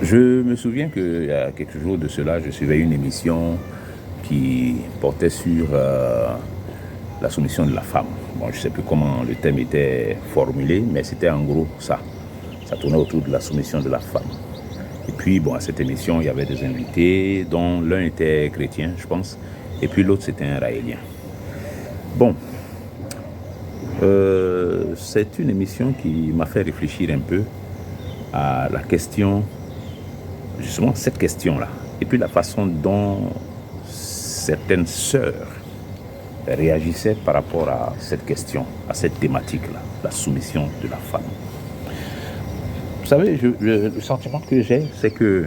Je me souviens qu'il y a quelques jours de cela, je suivais une émission qui portait sur la soumission de la femme. Bon, je ne sais plus comment le thème était formulé, mais c'était en gros ça. Ça tournait autour de la soumission de la femme. Et puis, bon, à cette émission, il y avait des invités, dont l'un était chrétien, je pense, et puis l'autre, c'était un raélien. Bon, c'est une émission qui m'a fait réfléchir un peu à la question, justement cette question-là, et puis la façon dont certaines sœurs réagissaient par rapport à cette question, à cette thématique-là, la soumission de la femme. Vous savez, le sentiment que j'ai, c'est que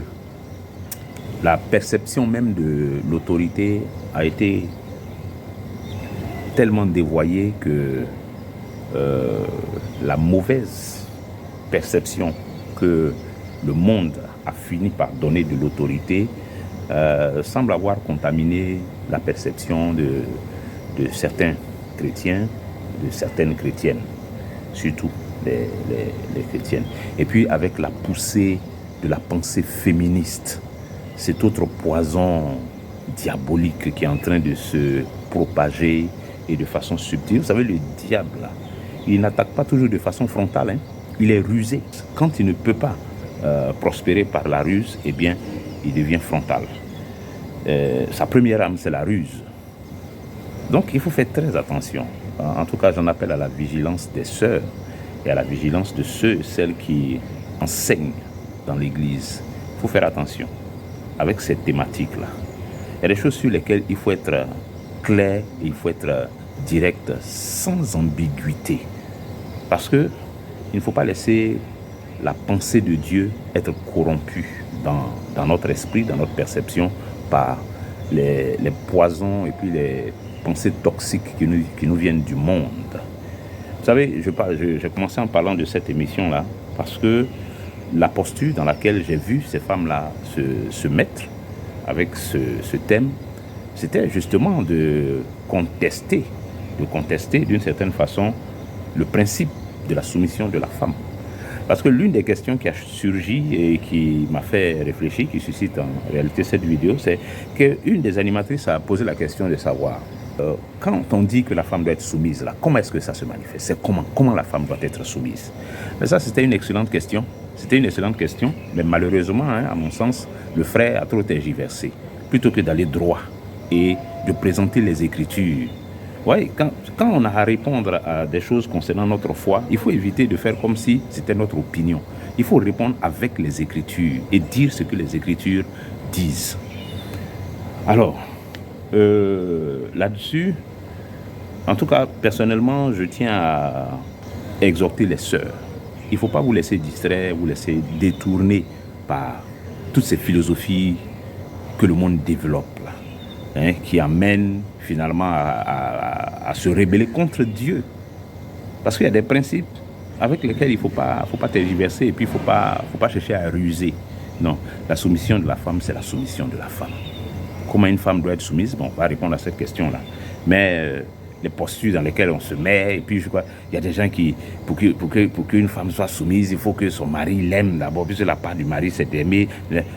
la perception même de l'autorité a été tellement dévoyée que la mauvaise perception que le monde a fini par donner de l'autorité semble avoir contaminé la perception de certains chrétiens, de certaines chrétiennes, surtout les chrétiennes. Et puis avec la poussée de la pensée féministe, cet autre poison diabolique qui est en train de se propager et de façon subtile. Vous savez, le diable, là, il n'attaque pas toujours de façon frontale, hein. Il est rusé. Quand il ne peut pas prospérer par la ruse, eh bien, il devient frontal. Sa première arme, c'est la ruse. Donc, il faut faire très attention. En tout cas, j'en appelle à la vigilance des sœurs et à la vigilance de ceux et celles qui enseignent dans l'Église. Il faut faire attention avec cette thématique-là. Il y a des choses sur lesquelles il faut être clair et il faut être direct, sans ambiguïté. Parce que il ne faut pas laisser la pensée de Dieu être corrompue dans notre esprit, dans notre perception, par les poisons et puis les pensées toxiques qui nous viennent du monde. Vous savez, j'ai commencé en parlant de cette émission-là parce que la posture dans laquelle j'ai vu ces femmes-là se mettre avec ce thème, c'était justement de contester d'une certaine façon le principe de la soumission de la femme. Parce que l'une des questions qui a surgi et qui m'a fait réfléchir, qui suscite en réalité cette vidéo, c'est qu'une des animatrices a posé la question de savoir quand on dit que la femme doit être soumise, là, comment est-ce que ça se manifeste? C'est comment la femme doit être soumise? Mais ça, c'était une excellente question. C'était une excellente question, mais malheureusement, hein, à mon sens, le frère a trop tergiversé. Plutôt que d'aller droit et de présenter les Écritures. Ouais, quand on a à répondre à des choses concernant notre foi, il faut éviter de faire comme si c'était notre opinion. Il faut répondre avec les Écritures et dire ce que les Écritures disent. Alors, là-dessus, en tout cas, personnellement, je tiens à exhorter les sœurs. Il ne faut pas vous laisser distraire, vous laisser détourner par toutes ces philosophies que le monde développe, là, hein, qui amènent finalement à se rebeller contre Dieu. Parce qu'il y a des principes avec lesquels il ne faut pas tergiverser et puis il ne faut pas chercher à ruser. Non, la soumission de la femme, c'est la soumission de la femme. Comment une femme doit être soumise? Bon, on va répondre à cette question-là. Mais les postures dans lesquelles on se met, et puis je crois, il y a des gens qui, pour qu'une femme soit soumise, il faut que son mari l'aime d'abord, puisque la part du mari c'est d'aimer.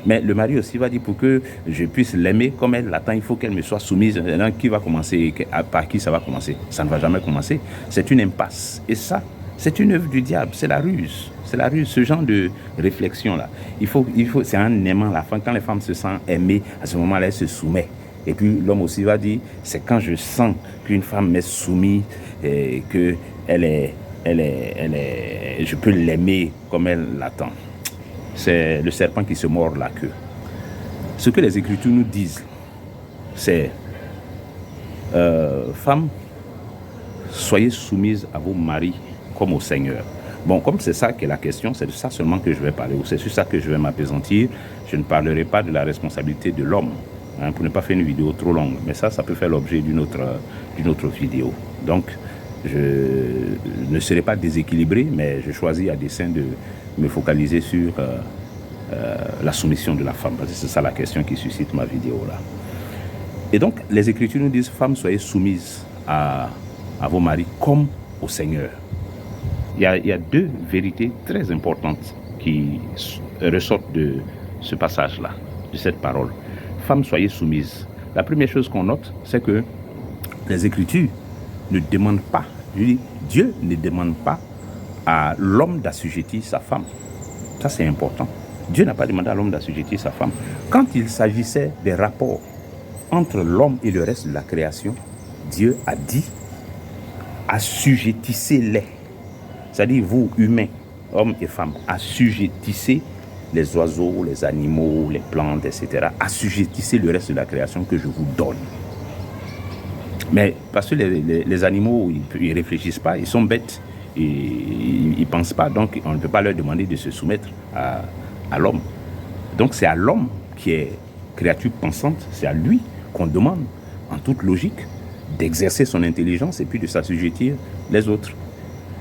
Mais le mari aussi va dire, pour que je puisse l'aimer comme elle l'attend, il faut qu'elle me soit soumise. Donc, qui va commencer? Par qui ça va commencer? Ça ne va jamais commencer. C'est une impasse. Et ça, c'est une œuvre du diable, c'est la ruse. C'est la ruse, ce genre de réflexion-là. C'est en aimant la femme. Quand les femmes se sentent aimées, à ce moment-là, elles se soumettent. Et puis l'homme aussi va dire, c'est quand je sens qu'une femme m'est soumise et que je peux l'aimer comme elle l'attend. C'est le serpent qui se mord la queue. Ce que les Écritures nous disent, c'est femmes, soyez soumises à vos maris comme au Seigneur. Bon, comme c'est ça qui est la question, c'est de ça seulement que je vais parler, ou c'est sur ça que je vais m'appesantir. Je ne parlerai pas de la responsabilité de l'homme, hein, pour ne pas faire une vidéo trop longue. Mais ça peut faire l'objet d'une autre vidéo. Donc, je ne serai pas déséquilibré, mais je choisis à dessein de me focaliser sur la soumission de la femme, parce que c'est ça la question qui suscite ma vidéo là. Et donc, les Écritures nous disent, femmes, soyez soumises à vos maris comme au Seigneur. Il y a deux vérités très importantes qui ressortent de ce passage-là, de cette parole, femmes, soyez soumises, la première chose qu'on note, c'est que les Écritures ne demandent pas, Dieu ne demande pas à l'homme d'assujettir sa femme. Ça, c'est important. Dieu n'a pas demandé à l'homme d'assujettir sa femme. Quand il s'agissait des rapports entre l'homme et le reste de la création, Dieu a dit, assujettissez-les. C'est-à-dire, vous, humains, hommes et femmes, assujettissez les oiseaux, les animaux, les plantes, etc. Assujettissez le reste de la création que je vous donne. Mais parce que les animaux, ils ne réfléchissent pas, ils sont bêtes, ils ne pensent pas, donc on ne peut pas leur demander de se soumettre à l'homme. Donc c'est à l'homme qui est créature pensante, c'est à lui qu'on demande, en toute logique, d'exercer son intelligence et puis de s'assujettir les autres.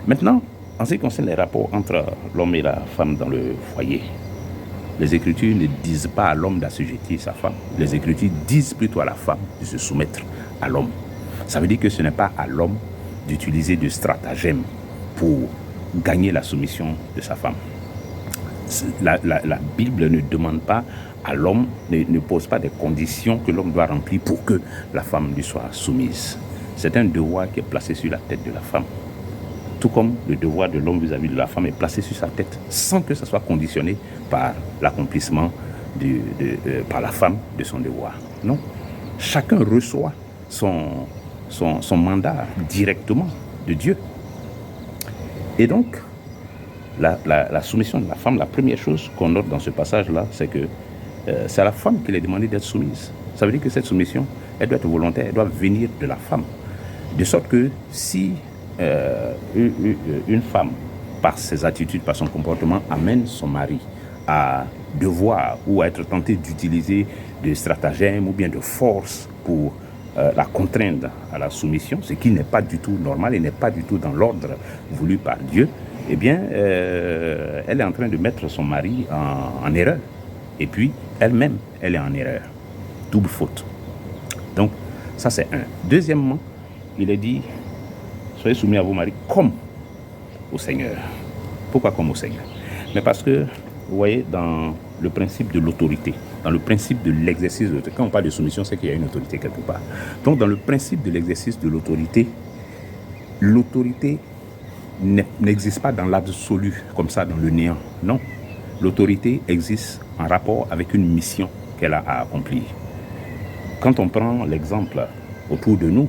Maintenant, en ce qui concerne les rapports entre l'homme et la femme dans le foyer, les Écritures ne disent pas à l'homme d'assujettir sa femme. Les Écritures disent plutôt à la femme de se soumettre à l'homme. Ça veut dire que ce n'est pas à l'homme d'utiliser de stratagèmes pour gagner la soumission de sa femme. La Bible ne demande pas à l'homme, ne pose pas des conditions que l'homme doit remplir pour que la femme lui soit soumise. C'est un devoir qui est placé sur la tête de la femme. Tout comme le devoir de l'homme vis-à-vis de la femme est placé sur sa tête, sans que ça soit conditionné par l'accomplissement par la femme de son devoir. Non. Chacun reçoit son mandat directement de Dieu. Et donc, la soumission de la femme, la première chose qu'on note dans ce passage-là, c'est que c'est à la femme qu'il est demandé d'être soumise. Ça veut dire que cette soumission, elle doit être volontaire, elle doit venir de la femme. De sorte que si une femme, par ses attitudes, par son comportement, amène son mari à devoir ou à être tenté d'utiliser des stratagèmes ou bien de force pour la contraindre à la soumission, ce qui n'est pas du tout normal et n'est pas du tout dans l'ordre voulu par Dieu, eh bien, elle est en train de mettre son mari en erreur. Et puis, elle-même, elle est en erreur. Double faute. Donc, ça c'est un. Deuxièmement, il est dit, soyez soumis à vos maris comme au Seigneur. Pourquoi comme au Seigneur? Mais parce que, vous voyez, dans le principe de l'autorité, dans le principe de l'exercice de l'autorité, quand on parle de soumission, c'est qu'il y a une autorité quelque part. Donc, dans le principe de l'exercice de l'autorité n'existe pas dans l'absolu, comme ça, dans le néant. Non. L'autorité existe en rapport avec une mission qu'elle a à accomplir. Quand on prend l'exemple autour de nous,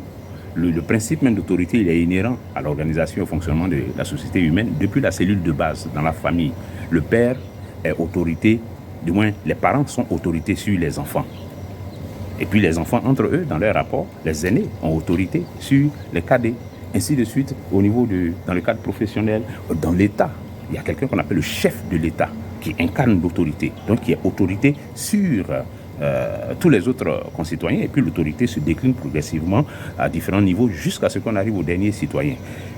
le principe même d'autorité, il est inhérent à l'organisation et au fonctionnement de la société humaine depuis la cellule de base, dans la famille. Le père est autorité, du moins les parents sont autorité sur les enfants. Et puis les enfants, entre eux, dans leur rapport, les aînés ont autorité sur les cadets. Ainsi de suite, dans le cadre professionnel, dans l'État, il y a quelqu'un qu'on appelle le chef de l'État qui incarne l'autorité, donc qui est autorité sur tous les autres concitoyens, et puis l'autorité se décline progressivement à différents niveaux jusqu'à ce qu'on arrive au dernier citoyen.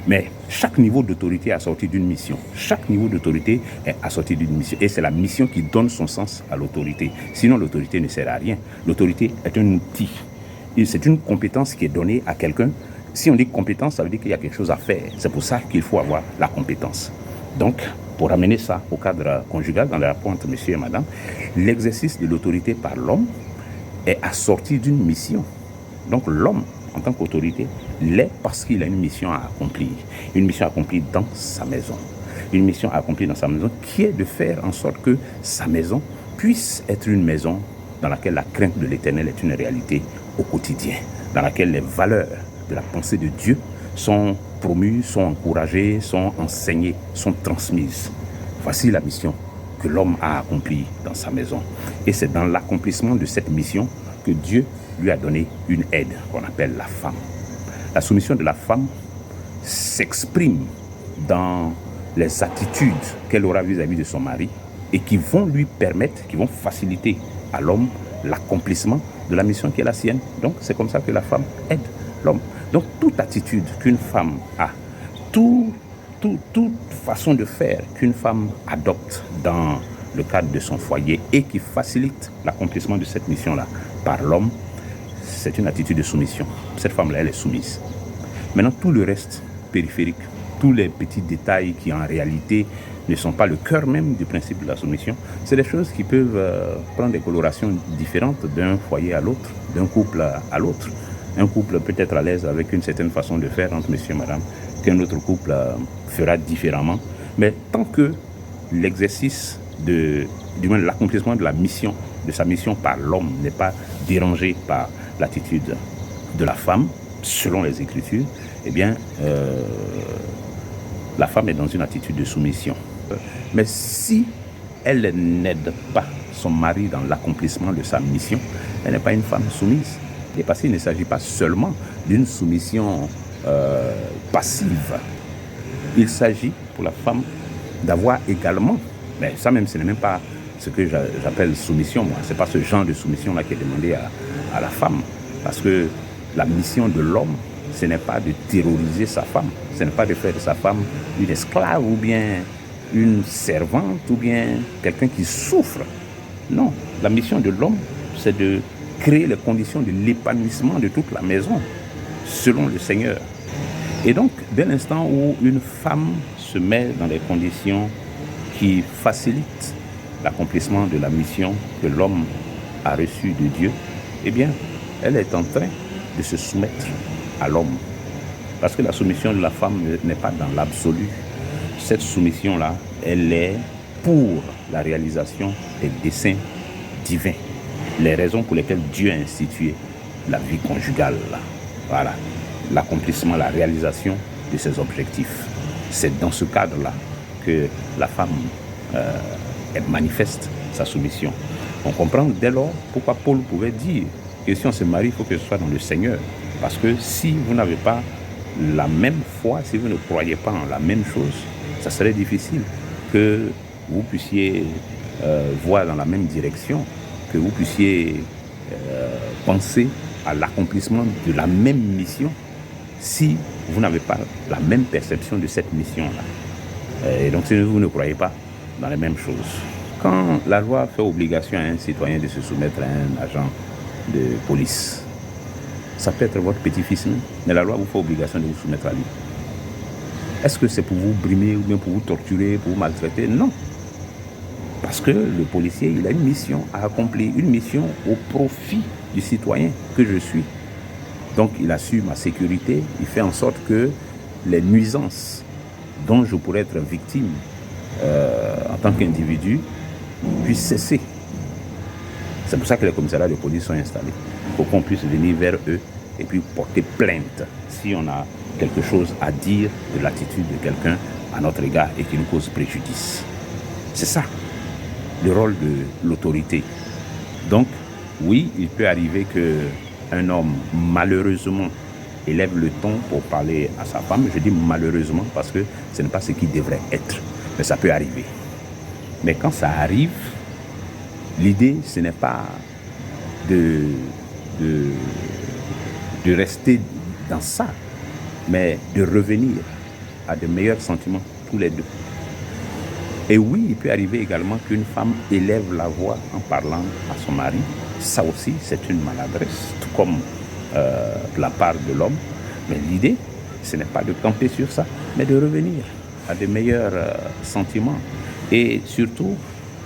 Mais chaque niveau d'autorité est assorti d'une mission. Chaque niveau d'autorité est assorti d'une mission. Et c'est la mission qui donne son sens à l'autorité. Sinon, l'autorité ne sert à rien. L'autorité est un outil. Et c'est une compétence qui est donnée à quelqu'un. Si on dit compétence, ça veut dire qu'il y a quelque chose à faire. C'est pour ça qu'il faut avoir la compétence. Donc, pour ramener ça au cadre conjugal, dans le rapport entre monsieur et madame, l'exercice de l'autorité par l'homme est assorti d'une mission. Donc l'homme, en tant qu'autorité, l'est parce qu'il a une mission à accomplir. Une mission à accomplir dans sa maison. Une mission à accomplir dans sa maison qui est de faire en sorte que sa maison puisse être une maison dans laquelle la crainte de l'Éternel est une réalité au quotidien. Dans laquelle les valeurs de la pensée de Dieu sont promues, sont encouragées, sont enseignées, sont transmises. Voici la mission que l'homme a accomplie dans sa maison. Et c'est dans l'accomplissement de cette mission que Dieu lui a donné une aide qu'on appelle la femme. La soumission de la femme s'exprime dans les attitudes qu'elle aura vis-à-vis de son mari et qui vont lui permettre, qui vont faciliter à l'homme l'accomplissement de la mission qui est la sienne. Donc c'est comme ça que la femme aide l'homme. Donc toute attitude qu'une femme a, toute façon de faire qu'une femme adopte dans le cadre de son foyer et qui facilite l'accomplissement de cette mission-là par l'homme, c'est une attitude de soumission. Cette femme-là, elle est soumise. Maintenant, tout le reste périphérique, tous les petits détails qui en réalité ne sont pas le cœur même du principe de la soumission. C'est des choses qui peuvent prendre des colorations différentes d'un foyer à l'autre, d'un couple à l'autre. Un couple peut être à l'aise avec une certaine façon de faire entre monsieur et madame, qu'un autre couple fera différemment. Mais tant que l'exercice du moins l'accomplissement de sa mission par l'homme n'est pas dérangé par l'attitude de la femme, selon les Écritures, eh bien, la femme est dans une attitude de soumission. Mais si elle n'aide pas son mari dans l'accomplissement de sa mission, elle n'est pas une femme soumise. Et parce qu'il ne s'agit pas seulement d'une soumission passive. Il s'agit pour la femme d'avoir également, mais ça même, ce n'est même pas ce que j'appelle soumission, moi. Ce n'est pas ce genre de soumission-là qui est demandé à la femme. Parce que la mission de l'homme, ce n'est pas de terroriser sa femme. Ce n'est pas de faire de sa femme une esclave ou bien une servante ou bien quelqu'un qui souffre. Non, la mission de l'homme, c'est de créer les conditions de l'épanouissement de toute la maison, selon le Seigneur. Et donc, dès l'instant où une femme se met dans des conditions qui facilitent l'accomplissement de la mission que l'homme a reçue de Dieu, eh bien, elle est en train de se soumettre à l'homme. Parce que la soumission de la femme n'est pas dans l'absolu. Cette soumission-là, elle est pour la réalisation des desseins divins. Les raisons pour lesquelles Dieu a institué la vie conjugale. Voilà. L'accomplissement, la réalisation de ses objectifs. C'est dans ce cadre-là que la femme elle manifeste sa soumission. On comprend dès lors pourquoi Paul pouvait dire que si on se marie, il faut que ce soit dans le Seigneur. Parce que si vous n'avez pas la même foi, si vous ne croyez pas en la même chose, ça serait difficile que vous puissiez voir dans la même direction, que vous puissiez penser à l'accomplissement de la même mission si vous n'avez pas la même perception de cette mission-là. Et donc si vous ne croyez pas dans les mêmes choses. Quand la loi fait obligation à un citoyen de se soumettre à un agent de police, ça peut être votre petit-fils, mais la loi vous fait obligation de vous soumettre à lui. Est-ce que c'est pour vous brimer ou bien pour vous torturer, pour vous maltraiter? Non. Parce que le policier, il a une mission à accomplir, une mission au profit du citoyen que je suis. Donc il assure ma sécurité, il fait en sorte que les nuisances dont je pourrais être victime en tant qu'individu puissent cesser. C'est pour ça que les commissariats de police sont installés, pour qu'on puisse venir vers eux et puis porter plainte si on a quelque chose à dire de l'attitude de quelqu'un à notre égard et qui nous cause préjudice. C'est ça, le rôle de l'autorité. Donc, oui, il peut arriver qu'un homme, malheureusement, élève le ton pour parler à sa femme. Je dis malheureusement parce que ce n'est pas ce qui devrait être, mais ça peut arriver. Mais quand ça arrive, l'idée, ce n'est pas de rester dans ça, mais de revenir à de meilleurs sentiments tous les deux. Et oui, il peut arriver également qu'une femme élève la voix en parlant à son mari. Ça aussi, c'est une maladresse, tout comme de la part de l'homme. Mais l'idée, ce n'est pas de camper sur ça, mais de revenir à de meilleurs sentiments. Et surtout,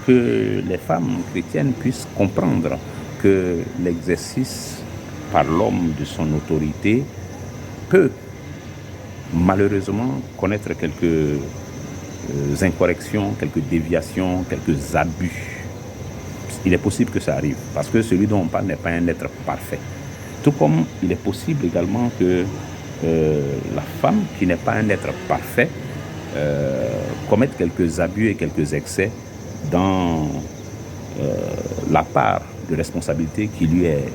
que les femmes chrétiennes puissent comprendre que l'exercice par l'homme de son autorité peut malheureusement connaître quelques incorrections, quelques déviations, quelques abus. Il est possible que ça arrive, parce que celui dont on parle n'est pas un être parfait. Tout comme il est possible également que la femme, qui n'est pas un être parfait, commette quelques abus et quelques excès dans la part de responsabilité qui lui est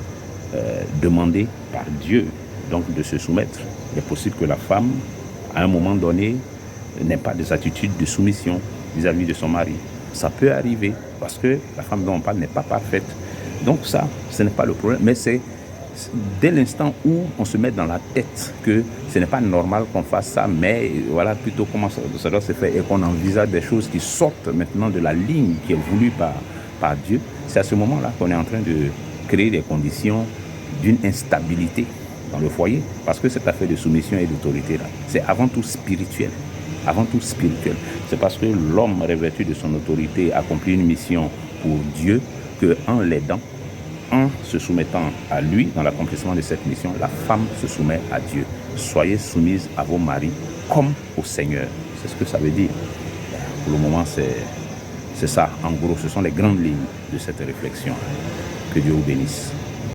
demandée par Dieu, donc de se soumettre. Il est possible que la femme, à un moment donné, n'ait pas des attitudes de soumission vis-à-vis de son mari. Ça peut arriver, parce que la femme dont on parle n'est pas parfaite. Donc ça, ce n'est pas le problème, mais c'est dès l'instant où on se met dans la tête que ce n'est pas normal qu'on fasse ça, mais voilà plutôt comment ça doit se faire, et qu'on envisage des choses qui sortent maintenant de la ligne qui est voulue par Dieu, c'est à ce moment-là qu'on est en train de créer des conditions d'une instabilité dans le foyer, parce que cette affaire de soumission et d'autorité là, c'est avant tout spirituel. avant tout spirituelle. C'est parce que l'homme revêtu de son autorité accomplit une mission pour Dieu qu'en l'aidant, en se soumettant à lui dans l'accomplissement de cette mission, la femme se soumet à Dieu. Soyez soumises à vos maris comme au Seigneur. C'est ce que ça veut dire. Pour le moment, c'est ça. En gros, ce sont les grandes lignes de cette réflexion. Que Dieu vous bénisse.